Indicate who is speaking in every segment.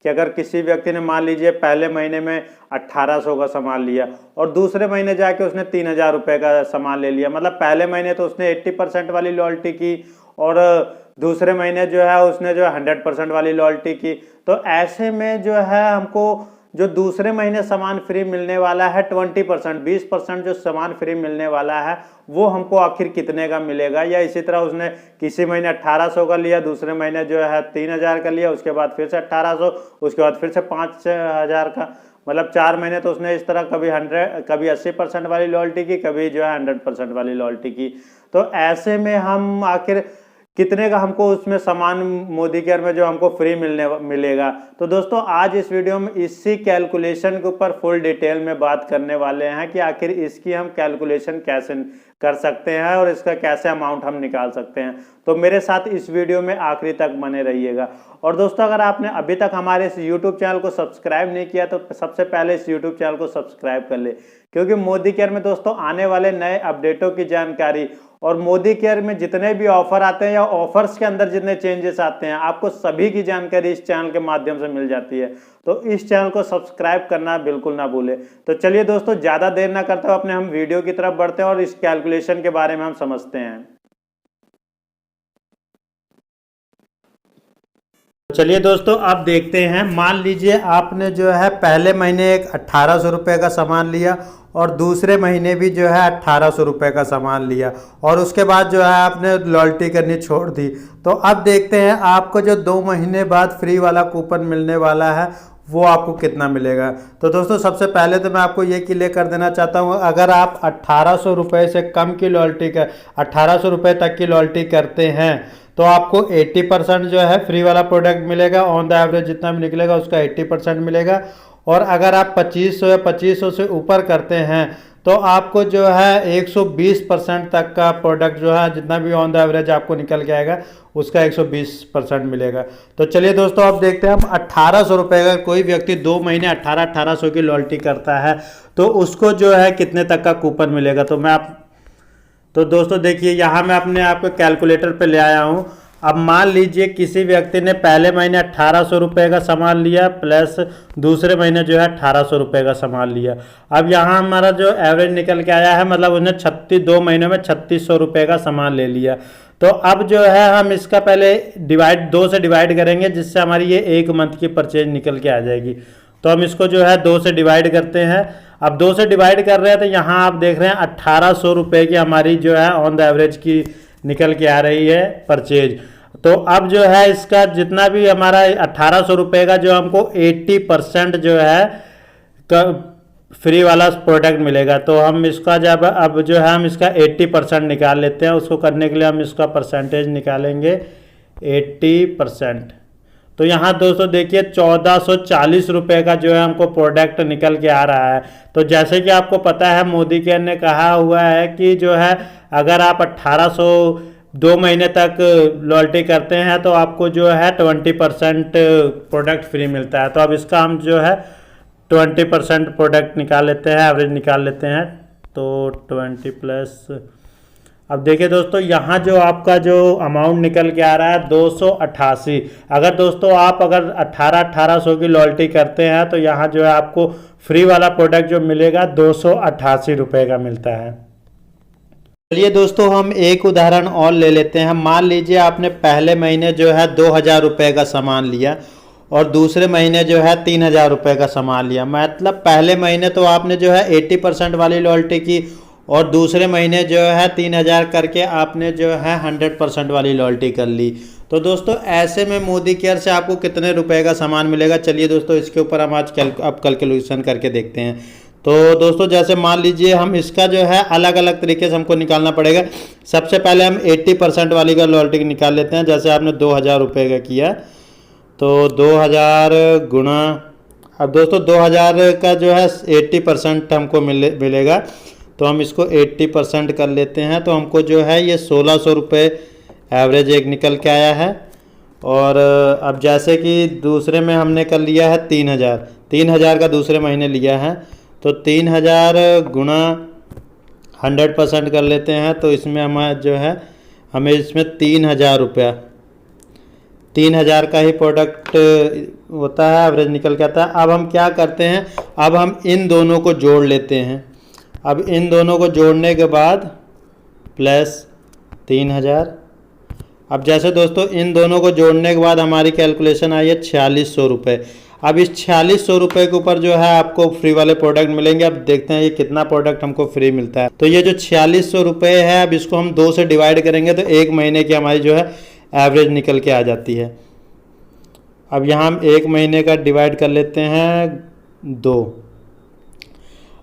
Speaker 1: कि अगर किसी व्यक्ति ने मान लीजिए पहले महीने में 1800 का सामान लिया और दूसरे महीने जाके उसने 3000 रुपये का सामान ले लिया, मतलब पहले महीने तो उसने 80% वाली लॉयल्टी की और दूसरे महीने जो है उसने जो 100% वाली लॉयल्टी की। तो ऐसे में जो है हमको जो दूसरे महीने सामान फ्री मिलने वाला है 20%, 20% जो सामान फ्री मिलने वाला है वो हमको आखिर कितने का मिलेगा। या इसी तरह उसने किसी महीने 1800 का लिया, दूसरे महीने जो है 3000 का लिया, उसके बाद फिर से 1800, उसके बाद फिर से 5000 का, मतलब 4 महीने तो उसने इस तरह कभी 80% वाली लॉयल्टी की, कभी जो है 100% वाली लॉयल्टी की। तो ऐसे में हम आखिर कितने का हमको उसमें सामान मोदी केयर में जो हमको फ्री मिलेगा। तो दोस्तों आज इस वीडियो में इसी कैलकुलेशन के ऊपर फुल डिटेल में बात करने वाले हैं कि आखिर इसकी हम कैलकुलेशन कैसे कर सकते हैं और इसका कैसे अमाउंट हम निकाल सकते हैं। तो मेरे साथ इस वीडियो में आखिरी तक बने रहिएगा। और दोस्तों अगर आपने अभी तक हमारे इस YouTube चैनल को सब्सक्राइब नहीं किया तो सबसे पहले इस YouTube चैनल को सब्सक्राइब कर ले, क्योंकि मोदी केयर में दोस्तों आने वाले नए अपडेटों की जानकारी और मोदी केयर में जितने भी ऑफर आते हैं या ऑफर्स के अंदर जितने चेंजेस आते हैं आपको सभी की जानकारी इस चैनल के माध्यम से मिल जाती है। तो इस चैनल को सब्सक्राइब करना बिल्कुल ना भूले। तो चलिए दोस्तों ज़्यादा देर ना करते हुए अपने हम वीडियो की तरफ बढ़ते हैं और इस कैलकुलेशन के बारे में हम समझते हैं। चलिए दोस्तों आप देखते हैं, मान लीजिए आपने जो है पहले महीने एक 1800 रुपये का सामान लिया और दूसरे महीने भी जो है 1800 रुपये का सामान लिया और उसके बाद जो है आपने लॉयल्टी करनी छोड़ दी। तो अब देखते हैं आपको जो 2 महीने बाद फ्री वाला कूपन मिलने वाला है वो आपको कितना मिलेगा। तो दोस्तों सबसे पहले तो मैं आपको ये क्लियर कर देना चाहता हूँ, अगर आप 1800 रुपये से कम की लॉयल्टी कर 1800 रुपये तक की लॉयल्टी करते हैं तो आपको 80% जो है फ्री वाला प्रोडक्ट मिलेगा। ऑन द एवरेज जितना भी निकलेगा उसका 80% मिलेगा। और अगर आप 2500 या 2500 से ऊपर करते हैं तो आपको जो है 120% तक का प्रोडक्ट जो है जितना भी ऑन द एवरेज आपको निकल के आएगा उसका 120% मिलेगा। तो चलिए दोस्तों अब देखते हैं हम 1800 रुपये का कोई व्यक्ति 2 महीने 1800 की लॉयल्टी करता है तो उसको जो है कितने तक का कूपन मिलेगा। तो दोस्तों देखिए यहाँ मैं अपने आप को कैलकुलेटर पे ले आया हूँ। अब मान लीजिए किसी व्यक्ति ने पहले महीने 1800 रुपये का सामान लिया प्लस दूसरे महीने जो है 1800 रुपये का सामान लिया। अब यहाँ हमारा जो एवरेज निकल के आया है, मतलब उसने 2 महीनों में 3600 रुपये का सामान ले लिया। तो अब जो है हम इसका पहले 2 से डिवाइड करेंगे जिससे हमारी ये 1 मंथ की परचेज निकल के आ जाएगी। तो हम इसको जो है 2 से डिवाइड करते हैं। अब 2 से डिवाइड कर रहे हैं तो यहाँ आप देख रहे हैं 1800 रुपये की हमारी जो है ऑन द एवरेज की निकल के आ रही है परचेज। तो अब जो है इसका जितना भी हमारा 1800 रुपये का जो हमको 80% जो है फ्री वाला प्रोडक्ट मिलेगा। तो हम इसका जब अब जो है हम इसका 80% निकाल लेते हैं। उसको करने के लिए हम इसका परसेंटेज निकालेंगे 80%। तो यहाँ दोस्तों देखिए 1440 रुपये का जो है हमको प्रोडक्ट निकल के आ रहा है। तो जैसे कि आपको पता है मोदी केयर ने कहा हुआ है कि जो है अगर आप 1800 2 महीने तक लॉयल्टी करते हैं तो आपको जो है 20% प्रोडक्ट फ्री मिलता है। तो अब इसका हम जो है 20% प्रोडक्ट निकाल लेते हैं, एवरेज निकाल लेते हैं। तो 20 प्लस, अब देखिए दोस्तों यहाँ जो आपका जो अमाउंट निकल के आ रहा है 288। अगर दोस्तों आप अगर 1800 की लॉयल्टी करते हैं तो यहाँ जो है आपको फ्री वाला प्रोडक्ट जो मिलेगा 288 रुपये का मिलता है। चलिए दोस्तों हम एक उदाहरण और ले लेते हैं। मान लीजिए आपने पहले महीने जो है 2000 रुपये का सामान लिया और दूसरे महीने जो है 3000 रुपये का सामान लिया। मतलब पहले महीने तो आपने जो है 80% वाली लॉयल्टी की और दूसरे महीने जो है 3000 करके आपने जो है 100% वाली लॉयल्टी कर ली। तो दोस्तों ऐसे में मोदी केयर से आपको कितने रुपए का सामान मिलेगा, चलिए दोस्तों इसके ऊपर हम आज कैलकुलेशन करके देखते हैं। तो दोस्तों जैसे मान लीजिए हम इसका जो है अलग अलग तरीके से हमको निकालना पड़ेगा। सबसे पहले हम 80% वाली का लॉयल्टी निकाल लेते हैं। जैसे आपने 2000 रुपये का किया तो 2000 गुणा, अब दोस्तों 2000 का जो है 80% हमको मिलेगा। तो हम इसको 80% कर लेते हैं तो हमको जो है ये 1600 रुपये एवरेज एक निकल के आया है। और अब जैसे कि दूसरे में हमने कर लिया है 3000 का दूसरे महीने लिया है तो 3000 गुणा 100% कर लेते हैं। तो इसमें हमारा जो है हमें इसमें 3000 रुपया 3000 का ही प्रोडक्ट होता है, एवरेज निकल के आता है। अब हम क्या करते हैं, अब हम इन दोनों को जोड़ लेते हैं। अब इन दोनों को जोड़ने के बाद प्लस 3000। अब जैसे दोस्तों इन दोनों को जोड़ने के बाद हमारी कैलकुलेशन आई है 4600 रुपये। अब इस 4600 रुपये के ऊपर जो है आपको फ्री वाले प्रोडक्ट मिलेंगे। अब देखते हैं ये कितना प्रोडक्ट हमको फ्री मिलता है। तो ये जो 4600 रुपये है, अब इसको हम 2 से डिवाइड करेंगे तो 1 महीने की हमारी जो है एवरेज निकल के आ जाती है। अब यहाँ हम 1 महीने का डिवाइड कर लेते हैं 2।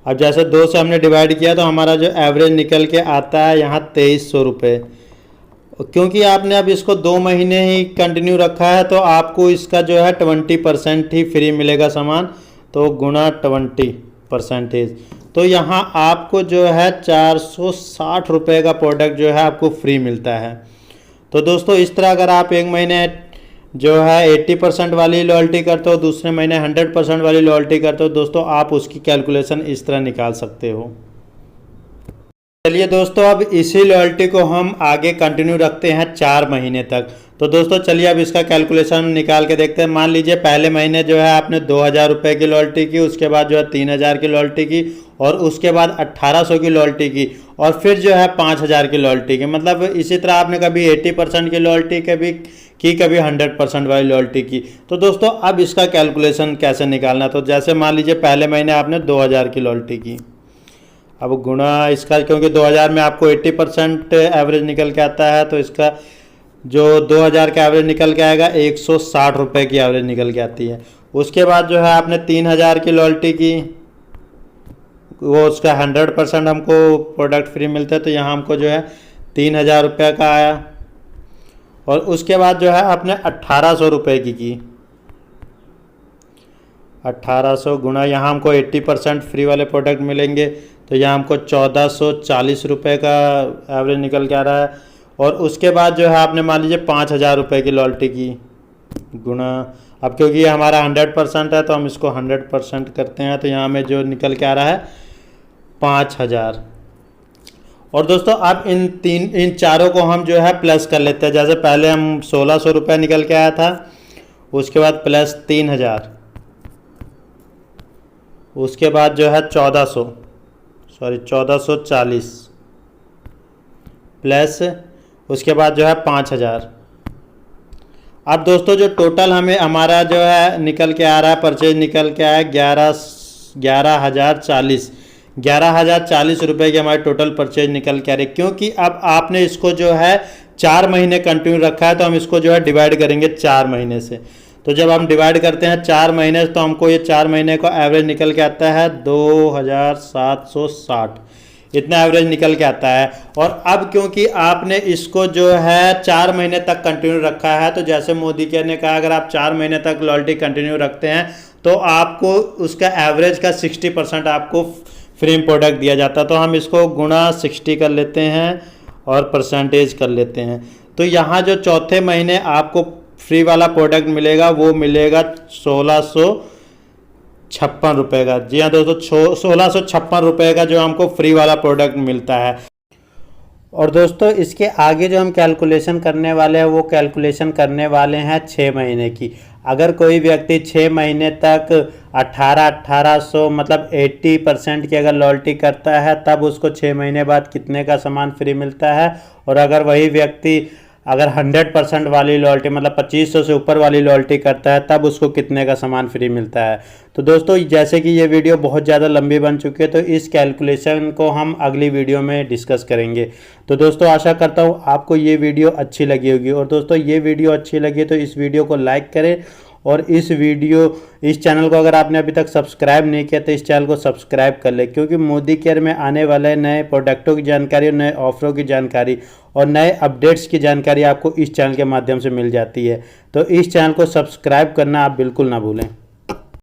Speaker 1: अब जैसे 2 से हमने डिवाइड किया तो हमारा जो एवरेज निकल के आता है यहाँ 2300 रुपये। क्योंकि आपने अब इसको 2 महीने ही कंटिन्यू रखा है तो आपको इसका जो है 20% ही फ्री मिलेगा सामान, तो गुणा 20%। तो यहाँ आपको जो है 460 रुपये का प्रोडक्ट जो है आपको फ्री मिलता है। तो दोस्तों इस तरह अगर आप 1 महीने जो है 80% वाली लॉयल्टी करते हो, दूसरे महीने 100% वाली लॉयल्टी करते हो, दोस्तों आप उसकी कैलकुलेशन इस तरह निकाल सकते हो। चलिए दोस्तों, अब इसी लॉयल्टी को हम आगे कंटिन्यू रखते हैं 4 महीने तक। तो दोस्तों चलिए अब इसका कैलकुलेशन निकाल के देखते हैं। मान लीजिए पहले महीने जो है आपने 2000 रुपये की लॉयल्टी की, उसके बाद जो है 3000 की लॉयल्टी की, और उसके बाद 1800 की लॉयल्टी की, और फिर जो है 5000 की लॉयल्टी की। मतलब इसी तरह आपने कभी 80% की लॉयल्टी कभी 100% वाली लॉयल्टी की। तो दोस्तों अब इसका कैलकुलेशन कैसे निकालना, तो जैसे मान लीजिए पहले महीने आपने 2000 की लॉयल्टी की, अब गुणा इसका, क्योंकि 2000 में आपको 80% एवरेज निकल के आता है, तो इसका जो 2000 का एवरेज निकल के आएगा 160 रुपये की एवरेज निकल के आती है। उसके बाद जो है आपने 3000 की लॉयल्टी की, वो उसका 100% हमको प्रोडक्ट फ्री मिलता है, तो यहाँ हमको जो है 3000 रुपये का आया। और उसके बाद जो है आपने 1800 रुपये की 1800 गुणा, यहाँ हमको 80% फ्री वाले प्रोडक्ट मिलेंगे, तो यहाँ हमको 1440 रुपये का एवरेज निकल के आ रहा है। और उसके बाद जो है आपने मान लीजिए 5000 रुपये की लॉयल्टी की गुणा, अब क्योंकि ये हमारा 100% है तो हम इसको 100% करते हैं, तो यहाँ में जो निकल के आ रहा है 5000। और दोस्तों अब इन चारों को हम जो है प्लस कर लेते हैं। जैसे पहले हम 1600 रुपये निकल के आया था, उसके बाद प्लस 3000, उसके बाद जो है 1440 प्लस उसके बाद जो है 5000। अब दोस्तों जो टोटल हमारा जो है निकल के आ रहा है, परचेज निकल के आया 11,040 रुपये की हमारी टोटल परचेज निकल के आ रही है। क्योंकि अब आपने इसको जो है 4 महीने कंटिन्यू रखा है, तो हम इसको जो है डिवाइड करेंगे 4 महीने से। तो जब हम डिवाइड करते हैं 4 महीने से, तो हमको ये 4 महीने का एवरेज निकल के आता है 2760, इतना एवरेज निकल के आता है। और अब क्योंकि आपने इसको जो है 4 महीने तक कंटिन्यू रखा है, तो जैसे मोदी के ने कहा अगर आप 4 महीने तक लॉयल्टी कंटिन्यू रखते हैं तो आपको उसका एवरेज का 60% आपको फ्री प्रोडक्ट दिया जाता है। तो हम इसको गुणा 60 कर लेते हैं और परसेंटेज कर लेते हैं। तो यहाँ जो चौथे महीने आपको फ्री वाला प्रोडक्ट मिलेगा वो मिलेगा 1656 रुपये का। जी हाँ दोस्तों, 1656 रुपये का जो हमको फ्री वाला प्रोडक्ट मिलता है। और दोस्तों इसके आगे जो हम कैलकुलेशन करने वाले हैं वो कैलकुलेशन करने वाले हैं 6 महीने की। अगर कोई व्यक्ति 6 महीने तक 1800 मतलब 80% की अगर लॉयल्टी करता है, तब उसको 6 महीने बाद कितने का सामान फ्री मिलता है। और अगर वही व्यक्ति अगर 100% वाली लॉयल्टी मतलब 2500 से ऊपर वाली लॉयल्टी करता है, तब उसको कितने का सामान फ्री मिलता है। तो दोस्तों जैसे कि ये वीडियो बहुत ज़्यादा लंबी बन चुकी है, तो इस कैलकुलेशन को हम अगली वीडियो में डिस्कस करेंगे। तो दोस्तों आशा करता हूँ आपको ये वीडियो अच्छी लगी होगी। और दोस्तों ये वीडियो अच्छी लगी तो इस वीडियो को लाइक करें, और इस चैनल को अगर आपने अभी तक सब्सक्राइब नहीं किया तो इस चैनल को सब्सक्राइब कर ले, क्योंकि मोदी केयर में आने वाले नए प्रोडक्टों की जानकारी, नए ऑफरों की जानकारी और नए अपडेट्स की जानकारी आपको इस चैनल के माध्यम से मिल जाती है। तो इस चैनल को सब्सक्राइब करना आप बिल्कुल ना भूलें।